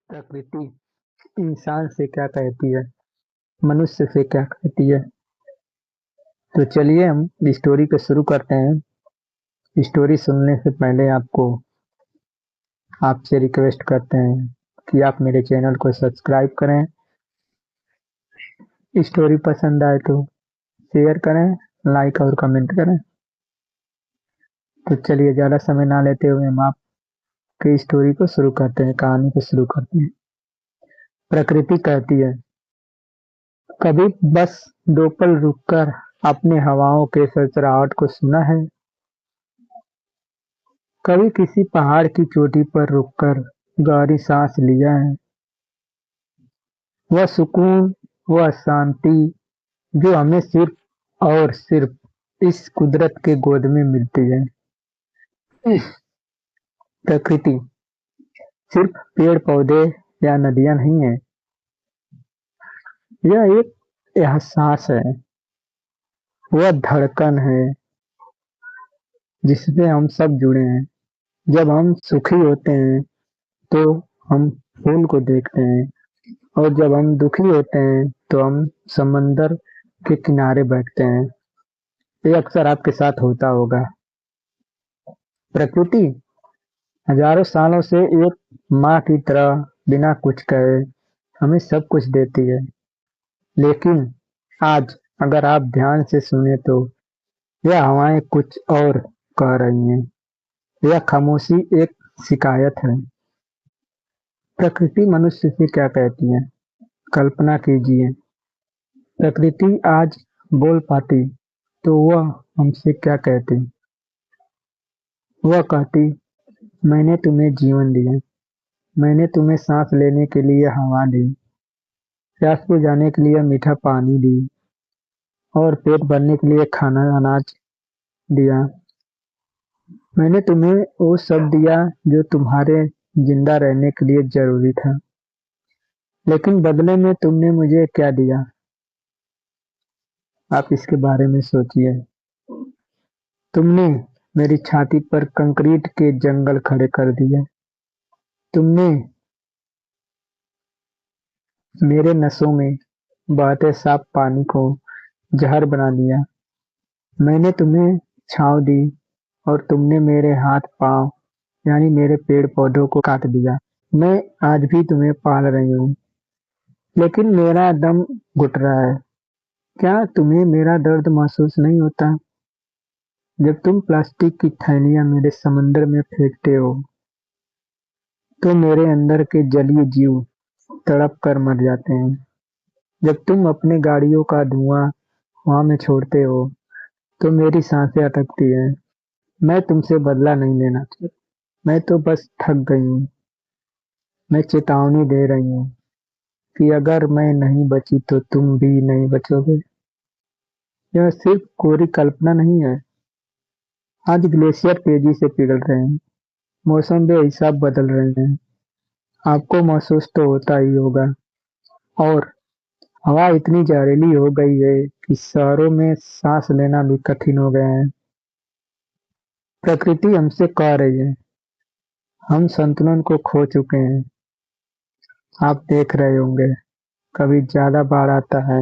प्रकृति इंसान से क्या कहती है, मनुष्य से क्या कहती है। तो चलिए हम स्टोरी को शुरू करते हैं। स्टोरी सुनने से पहले आपसे रिक्वेस्ट करते हैं कि आप मेरे चैनल को सब्सक्राइब करें। स्टोरी पसंद आए तो शेयर करें, लाइक और कमेंट करें। तो चलिए ज़्यादा समय ना लेते हुए हम आपकी स्टोरी को शुरू करते हैं, कहानी को शुरू करते हैं। प्रकृति कहती है, कभी बस दो पल रुककर अपने हवाओं के सरसराहट को सुना है। कभी किसी पहाड़ की चोटी पर रुककर गहरी सांस लिया है। वह सुकून, वह शांति जो हमें सिर्फ और सिर्फ इस कुदरत के गोद में मिलती है। प्रकृति सिर्फ पेड़ पौधे या नदियां नहीं है, यह एक एहसास है। वह धड़कन है जिससे हम सब जुड़े हैं। जब हम सुखी होते हैं तो हम फूल को देखते हैं, और जब हम दुखी होते हैं तो हम समंदर के किनारे बैठते हैं। ये अक्सर आपके साथ होता होगा। प्रकृति हजारों सालों से एक माँ की तरह बिना कुछ कहे हमें सब कुछ देती है। लेकिन आज अगर आप ध्यान से सुने तो यह हवाएं कुछ और कह रही हैं। यह खामोशी एक शिकायत है। प्रकृति मनुष्य से क्या कहती है, कल्पना कीजिए। प्रकृति आज बोल पाती तो वह हमसे क्या कहती। वह कहती, मैंने तुम्हें जीवन दिया, मैंने तुम्हें सांस लेने के लिए हवा दी, प्यास बुझाने के लिए मीठा पानी दी, और पेट भरने के लिए खाना अनाज दिया। मैंने तुम्हें वो सब दिया जो तुम्हारे जिंदा रहने के लिए जरूरी था। लेकिन बदले में तुमने मुझे क्या दिया? आप इसके बारे में सोचिए। तुमने मेरी छाती पर कंक्रीट के जंगल खड़े कर दिए। तुमने मेरे नसों में बहते साफ पानी को जहर बना दिया। मैंने तुम्हें छांव दी और तुमने मेरे हाथ पांव यानी मेरे पेड़ पौधों को काट दिया। मैं आज भी तुम्हें पाल रही हूँ, लेकिन मेरा दम घुट रहा है। क्या तुम्हें मेरा दर्द महसूस नहीं होता? जब तुम प्लास्टिक की थैलियां मेरे समंदर में फेंकते हो तो मेरे अंदर के जलीय जीव तड़प कर मर जाते हैं। जब तुम अपने गाड़ियों का धुआं हवा में छोड़ते हो तो मेरी सांसें अटकती हैं। मैं तुमसे बदला नहीं लेना चाहती, मैं तो बस थक गई हूँ। मैं चेतावनी दे रही हूँ कि अगर मैं नहीं बची तो तुम भी नहीं बचोगे। यह सिर्फ कोरी कल्पना नहीं है। आज ग्लेशियर तेजी से पिघल रहे हैं, मौसम बेहिसाब बदल रहे हैं। आपको महसूस तो होता ही होगा। और हवा इतनी जहरीली हो गई है कि शहरों में सांस लेना भी कठिन हो गया है। प्रकृति हमसे कह रही है, हम संतुलन को खो चुके हैं। आप देख रहे होंगे, कभी ज्यादा बाढ़ आता है,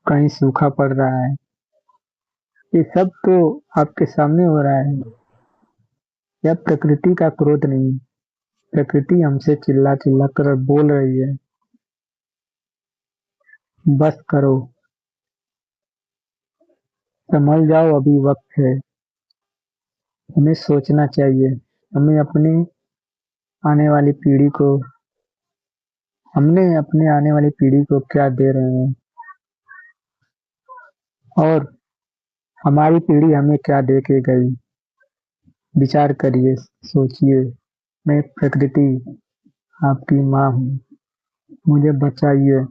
कहीं सूखा पड़ रहा है। ये सब तो आपके सामने हो रहा है। यह प्रकृति का क्रोध नहीं, प्रकृति हमसे चिल्ला चिल्ला कर बोल रही है, बस करो, संभल जाओ, अभी वक्त है। हमें सोचना चाहिए, हमें आने वाली पीढ़ी को हमने अपने आने वाली पीढ़ी को क्या दे रहे हैं, और हमारी पीढ़ी हमें क्या दे के गई। विचार करिए, सोचिए। मैं प्रकृति आपकी माँ हूँ, मुझे बचाइए।